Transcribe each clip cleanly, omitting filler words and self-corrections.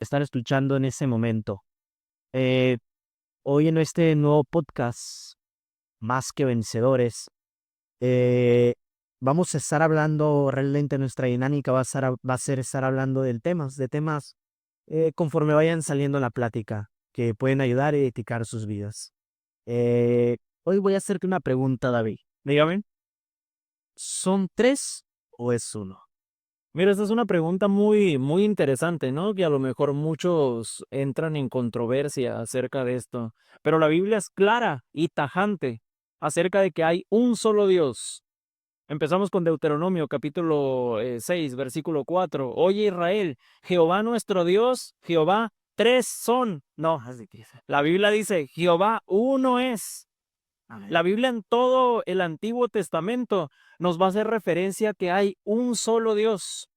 estar escuchando en ese momento. Eh, Hoy en este nuevo podcast, Más que Vencedores, eh, vamos a estar hablando, realmente nuestra dinámica va a ser estar hablando de temas conforme vayan saliendo en la plática, que pueden ayudar a edificar sus vidas. Eh, Hoy voy a hacerte una pregunta, David. Dígame. ¿Son tres o es uno? Mira, esta es una pregunta muy, muy interesante, ¿no? Que a lo mejor muchos entran en controversia acerca de esto. Pero la Biblia es clara y tajante acerca de que hay un solo Dios. Empezamos con Deuteronomio, capítulo 6, versículo 4. Oye Israel, Jehová nuestro Dios, Jehová tres son. No, así dice. La Biblia dice, Jehová uno es. La Amén. Biblia en todo el Antiguo Testamento nos va a hacer referencia que hay un solo Dios.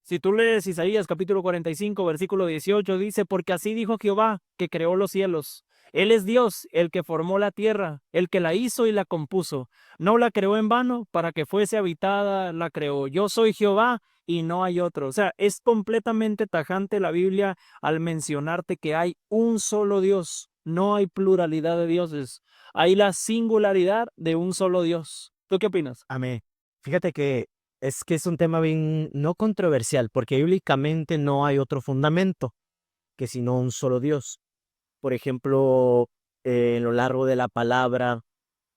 Si tú lees Isaías capítulo 45, versículo 18, dice, porque así dijo Jehová, que creó los cielos. Él es Dios, el que formó la tierra, el que la hizo y la compuso. No la creó en vano, para que fuese habitada, la creó. Yo soy Jehová y no hay otro. O sea, es completamente tajante la Biblia al mencionarte que hay un solo Dios. No hay pluralidad de dioses. Hay la singularidad de un solo Dios. ¿Tú qué opinas? Amén. Fíjate que es un tema bien no controversial, porque bíblicamente no hay otro fundamento que sino un solo Dios. Por ejemplo, en lo largo de la palabra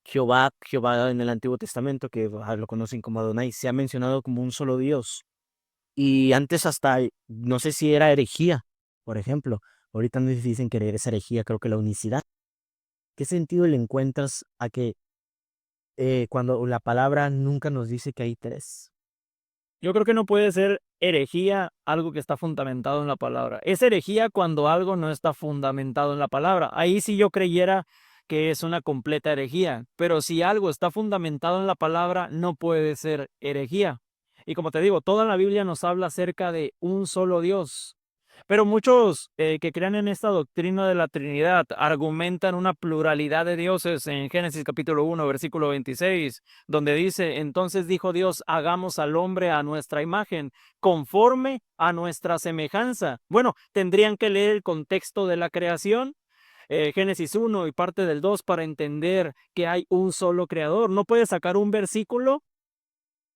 Jehová en el Antiguo Testamento, que lo conocen como Adonai, se ha mencionado como un solo Dios. Y antes hasta, no sé si era herejía, por ejemplo. Ahorita nos dicen que es herejía, creo que la unicidad. ¿Qué sentido le encuentras a que cuando la palabra nunca nos dice que hay tres? Yo creo que no puede ser herejía algo que está fundamentado en la palabra. Es herejía cuando algo no está fundamentado en la palabra. Ahí sí yo creyera que es una completa herejía, pero si algo está fundamentado en la palabra, no puede ser herejía. Y como te digo, toda la Biblia nos habla acerca de un solo Dios. Pero muchos que crean en esta doctrina de la Trinidad argumentan una pluralidad de dioses en Génesis capítulo 1, versículo 26, donde dice, entonces dijo Dios, hagamos al hombre a nuestra imagen, conforme a nuestra semejanza. Bueno, tendrían que leer el contexto de la creación, Génesis 1 y parte del 2 para entender que hay un solo creador. No puedes sacar un versículo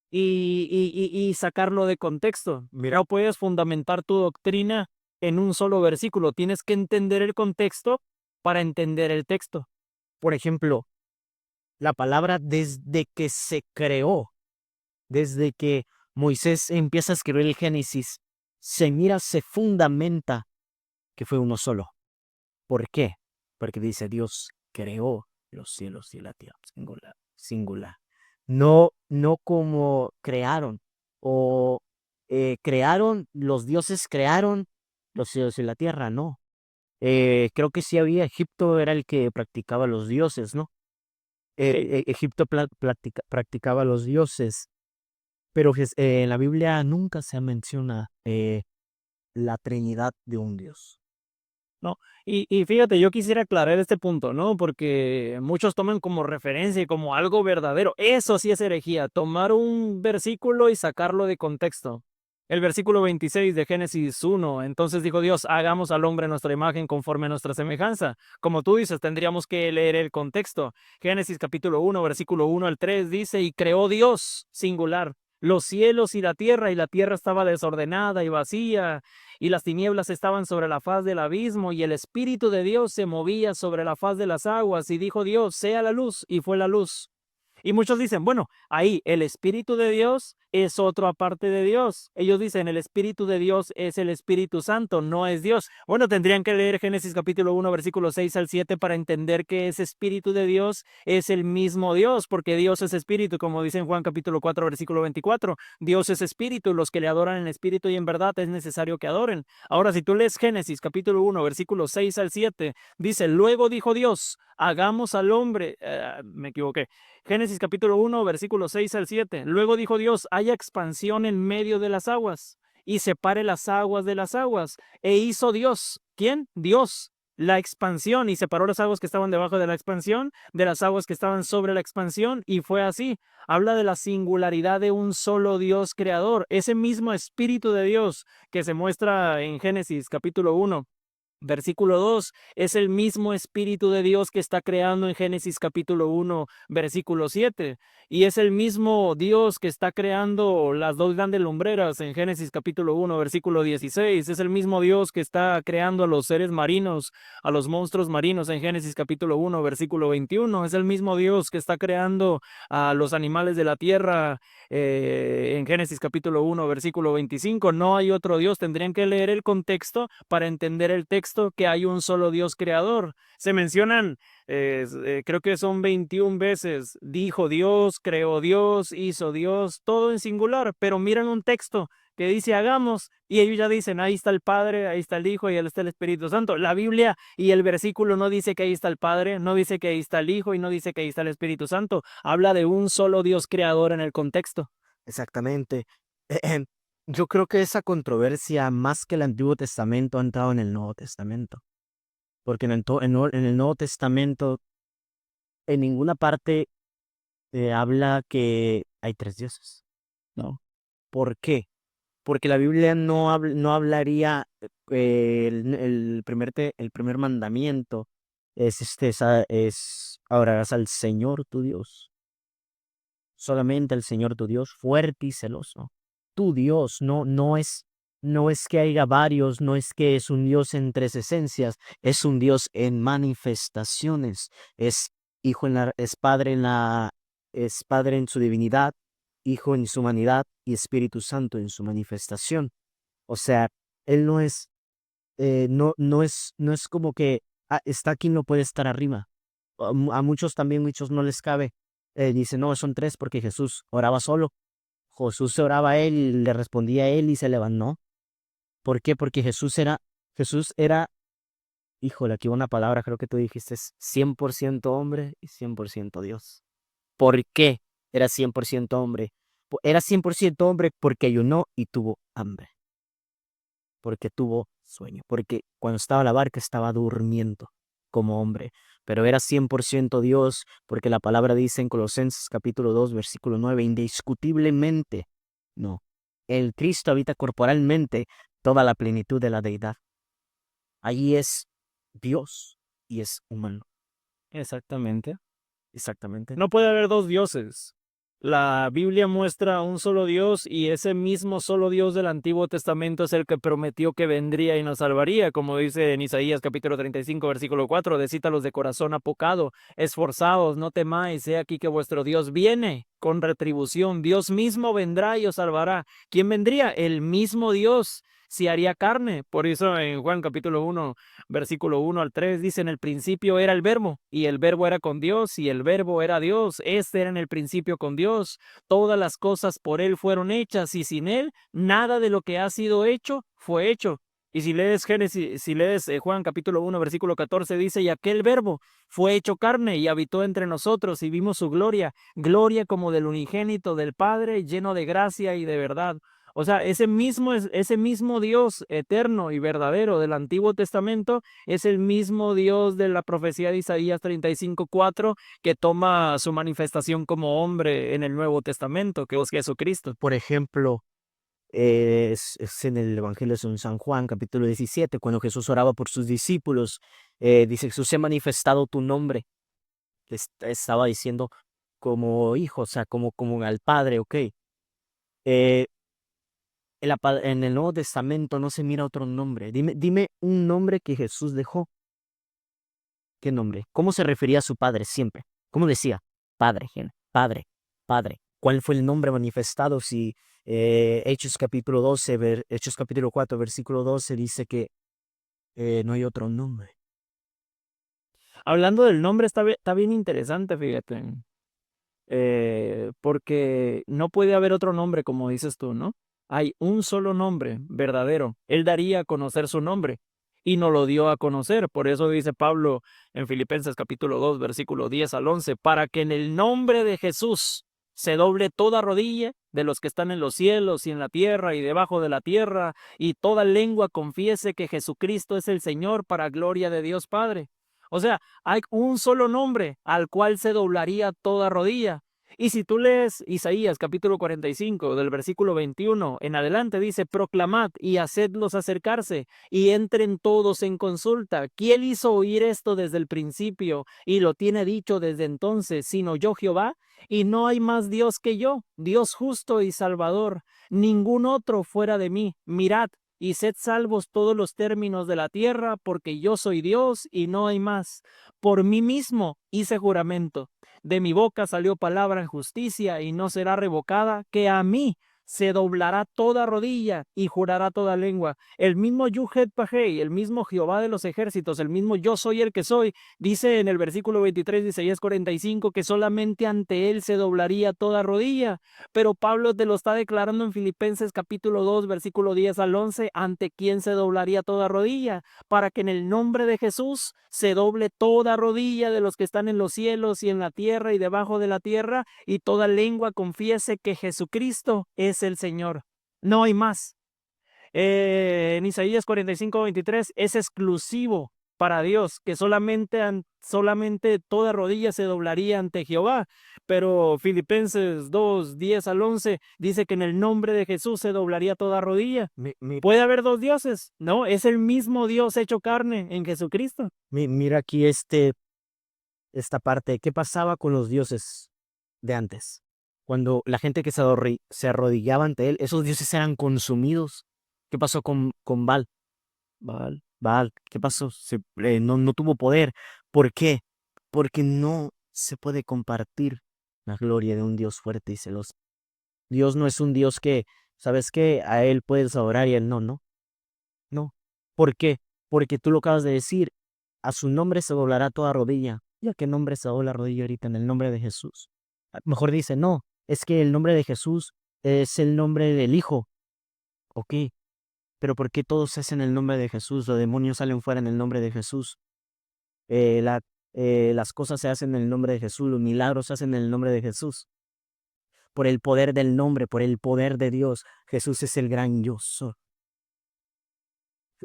y sacarlo de contexto. Mira, No puedes fundamentar tu doctrina en un solo versículo. Tienes que entender el contexto para entender el texto. por ejemplo, la palabra desde que se creó, desde que Moisés empieza a escribir el Génesis, se fundamenta que fue uno solo. ¿Por qué? Porque dice Dios creó los cielos y la tierra, singular, singular. No, no como crearon o crearon, los dioses crearon los cielos y la tierra, no. Creo que sí había, Egipto era el que practicaba los dioses, ¿no? Sí. Egipto practicaba los dioses, pero en la Biblia nunca se menciona la Trinidad de un Dios. No, y fíjate, yo quisiera aclarar este punto, ¿no? Porque muchos toman como referencia y como algo verdadero. Eso sí es herejía, tomar un versículo y sacarlo de contexto. El versículo 26 de Génesis 1, entonces dijo Dios, hagamos al hombre a nuestra imagen conforme a nuestra semejanza. Como tú dices, tendríamos que leer el contexto. Génesis capítulo 1, versículo 1 al 3 dice, y creó Dios, singular, los cielos y la tierra estaba desordenada y vacía y las tinieblas estaban sobre la faz del abismo, y el Espíritu de Dios se movía sobre la faz de las aguas, y dijo Dios, sea la luz, y fue la luz. Y muchos dicen, bueno, ahí el Espíritu de Dios es otro aparte de Dios. Ellos dicen, el Espíritu de Dios es el Espíritu Santo, no es Dios. Bueno, tendrían que leer Génesis capítulo 1, versículo 6 al 7 para entender que ese Espíritu de Dios es el mismo Dios, porque Dios es Espíritu, como dice en Juan capítulo 4, versículo 24. Dios es Espíritu, los que le adoran en Espíritu y en verdad es necesario que adoren. Ahora, si tú lees Génesis capítulo 1, versículo 6 al 7, dice, luego dijo Dios, hagamos al hombre, me equivoqué, Génesis capítulo 1, versículos 6 al 7. Luego dijo Dios, haya expansión en medio de las aguas y separe las aguas de las aguas. E hizo Dios. ¿Quién? Dios. la expansión y separó las aguas que estaban debajo de la expansión de las aguas que estaban sobre la expansión y fue así. Habla de la singularidad de un solo Dios creador, ese mismo Espíritu de Dios que se muestra en Génesis capítulo 1. Versículo 2 es el mismo Espíritu de Dios que está creando en Génesis capítulo 1, versículo 7. Y es el mismo Dios que está creando las dos grandes lumbreras en Génesis capítulo 1, versículo 16. Es el mismo Dios que está creando a los seres marinos, a los monstruos marinos en Génesis capítulo 1, versículo 21. Es el mismo Dios que está creando a los animales de la tierra en Génesis capítulo 1, versículo 25. No hay otro Dios. Tendrían que leer el contexto para entender el texto que hay un solo Dios creador. Se mencionan, creo que son 21 veces, dijo Dios, creó Dios, hizo Dios, todo en singular, pero miran un texto que dice hagamos y ellos ya dicen ahí está el Padre, ahí está el Hijo y ahí está el Espíritu Santo. La Biblia y el versículo no dice que ahí está el Padre, no dice que ahí está el Hijo y no dice que ahí está el Espíritu Santo. Habla de un solo Dios creador en el contexto. Exactamente. Yo creo que esa controversia, más que el Antiguo Testamento, ha entrado en el Nuevo Testamento. Porque en el Nuevo Testamento, en ninguna parte habla que hay tres dioses. No. ¿Por qué? Porque la Biblia no hablaría, el primer mandamiento es adorarás al Señor tu Dios, solamente al Señor tu Dios, fuerte y celoso. Tu Dios, no es que haya varios, no es que es un Dios en tres esencias, es un Dios en manifestaciones, es es Padre en su divinidad, Hijo en su humanidad y Espíritu Santo en su manifestación. O sea, Él no es como que está aquí, no puede estar arriba. A muchos también, muchos no les cabe. Dicen, no, son tres porque Jesús oraba solo. Jesús se oraba a él y le respondía a él y se levantó. ¿Por qué? Porque Jesús era, híjole, aquí una palabra, creo que tú dijiste, es 100% hombre y 100% Dios. ¿Por qué era 100% hombre? Era 100% hombre porque ayunó y tuvo hambre, porque tuvo sueño, porque cuando estaba en la barca estaba durmiendo como hombre, pero era 100% Dios, porque la palabra dice en Colosenses capítulo 2, versículo 9, indiscutiblemente, no, el Cristo habita corporalmente toda la plenitud de la deidad. Allí es Dios y es humano. Exactamente. Exactamente. No puede haber dos dioses. La Biblia muestra un solo Dios y ese mismo solo Dios del Antiguo Testamento es el que prometió que vendría y nos salvaría, como dice en Isaías capítulo 35, versículo 4, decítalos de corazón apocado, esforzados, no temáis, he aquí que vuestro Dios viene con retribución, Dios mismo vendrá y os salvará. ¿Quién vendría? El mismo Dios se haría carne. Por eso en Juan capítulo 1 versículo 1 al 3 dice, en el principio era el verbo, y el verbo era con Dios, y el verbo era Dios. Este era en el principio con Dios. Todas las cosas por él fueron hechas, y sin él nada de lo que ha sido hecho fue hecho. Y si lees Génesis, si lees Juan capítulo 1 versículo 14 dice, y aquel verbo fue hecho carne y habitó entre nosotros y vimos su gloria, gloria como del unigénito del Padre, lleno de gracia y de verdad. O sea, ese mismo Dios eterno y verdadero del Antiguo Testamento es el mismo Dios de la profecía de Isaías 35:4 que toma su manifestación como hombre en el Nuevo Testamento, que es Jesucristo. Por ejemplo, es en el Evangelio de San Juan, capítulo 17, cuando Jesús oraba por sus discípulos, dice, Jesús, se ha manifestado tu nombre. Estaba diciendo como hijo, o sea, como al Padre, ok. Eh, en el Nuevo Testamento no se mira otro nombre. Dime un nombre que Jesús dejó. ¿Qué nombre? ¿Cómo se refería a su Padre siempre? ¿Cómo decía? Padre, Padre, Padre. ¿Cuál fue el nombre manifestado? Si Hechos capítulo 12, Hechos capítulo 4, versículo 12 dice que no hay otro nombre. Hablando del nombre, está bien interesante, fíjate. Porque no puede haber otro nombre, como dices tú, ¿no? Hay un solo nombre verdadero. Él daría a conocer su nombre y nos lo dio a conocer. Por eso dice Pablo en Filipenses capítulo 2, versículo 10 al 11, para que en el nombre de Jesús se doble toda rodilla de los que están en los cielos y en la tierra y debajo de la tierra, y toda lengua confiese que Jesucristo es el Señor para gloria de Dios Padre. O sea, hay un solo nombre al cual se doblaría toda rodilla. Y si tú lees Isaías capítulo 45 del versículo 21 en adelante, dice, proclamad y hacedlos acercarse y entren todos en consulta. ¿Quién hizo oír esto desde el principio y lo tiene dicho desde entonces, sino yo Jehová? Y no hay más Dios que yo, Dios justo y salvador, ningún otro fuera de mí. Mirad y sed salvos todos los términos de la tierra, porque yo soy Dios y no hay más. Por mí mismo hice juramento. De mi boca salió palabra en justicia y no será revocada, que a mí se doblará toda rodilla y jurará toda lengua. El mismo Yuhet Pajei, el mismo Jehová de los ejércitos, el mismo yo soy el que soy, dice en el versículo 23 de Isaías 45 que solamente ante él se doblaría toda rodilla. Pero Pablo te lo está declarando en Filipenses capítulo 2, versículo 10 al 11, ante quién se doblaría toda rodilla, para que en el nombre de Jesús se doble toda rodilla de los que están en los cielos y en la tierra y debajo de la tierra, y toda lengua confiese que Jesucristo es el Señor. No hay más. En Isaías 45:23 es exclusivo para Dios, que solamente toda rodilla se doblaría ante Jehová. Pero Filipenses 2, 10 al 11 dice que en el nombre de Jesús se doblaría toda rodilla. ¿Puede haber dos dioses? No, es el mismo Dios hecho carne en Jesucristo. Mira aquí esta parte. ¿Qué pasaba con los dioses de antes? Cuando la gente que se arrodillaba ante él, esos dioses eran consumidos. ¿Qué pasó con Baal? Baal, ¿qué pasó? No tuvo poder. ¿Por qué? Porque no se puede compartir la gloria de un Dios fuerte y celoso. Dios no es un Dios que, ¿sabes qué? A él puedes adorar y a él no, no. No. ¿Por qué? Porque tú lo acabas de decir. A su nombre se doblará toda rodilla. ¿Y a qué nombre se dobla la rodilla ahorita? En el nombre de Jesús. Mejor dice, no, es que el nombre de Jesús es el nombre del Hijo. Ok, pero ¿por qué todo se hace en el nombre de Jesús? Los demonios salen fuera en el nombre de Jesús. Eh, la- las cosas se hacen en el nombre de Jesús. Los milagros se hacen en el nombre de Jesús. Por el poder del nombre, por el poder de Dios. Jesús es el gran yo soy.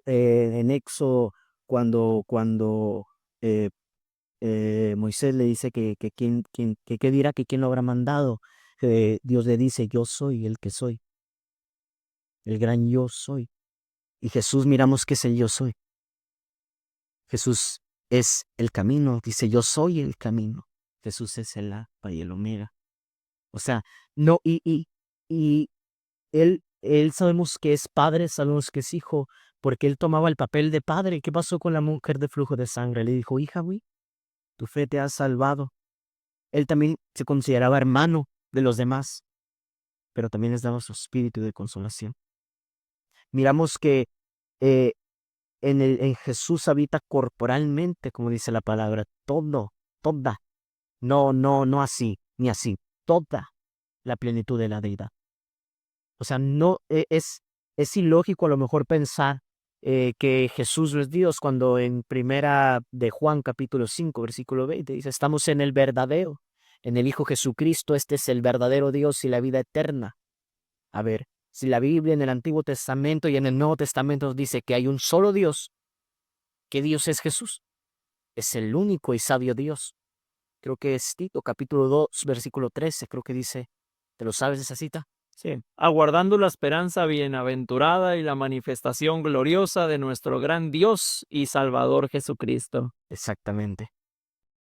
En Éxodo, cuando eh, Moisés le dice que dirá que quién lo habrá mandado, Dios le dice, yo soy el que soy, el gran yo soy. Y Jesús miramos que es el yo soy. Jesús es el camino, dice, yo soy el camino. Jesús es el alfa y el omega. O sea, no, y él sabemos que es padre, sabemos que es hijo, porque él tomaba el papel de padre. ¿Qué pasó con la mujer de flujo de sangre? Le dijo, hija, güey, tu fe te ha salvado. Él también se consideraba hermano de los demás, pero también les daba su espíritu de consolación. Miramos que eh, en Jesús habita corporalmente, como dice la palabra, toda, no así, ni así, toda la plenitud de la deidad. O sea, no es ilógico a lo mejor pensar que Jesús no es Dios cuando en primera de Juan capítulo 5 versículo 20 dice, estamos en el verdadero, en el Hijo Jesucristo, este es el verdadero Dios y la vida eterna. A ver, si la Biblia en el Antiguo Testamento y en el Nuevo Testamento nos dice que hay un solo Dios, ¿qué Dios es Jesús? Es el único y sabio Dios. Creo que es Tito capítulo 2 versículo 13, creo que dice, ¿te lo sabes esa cita? Sí, aguardando la esperanza bienaventurada y la manifestación gloriosa de nuestro gran Dios y Salvador Jesucristo. Exactamente.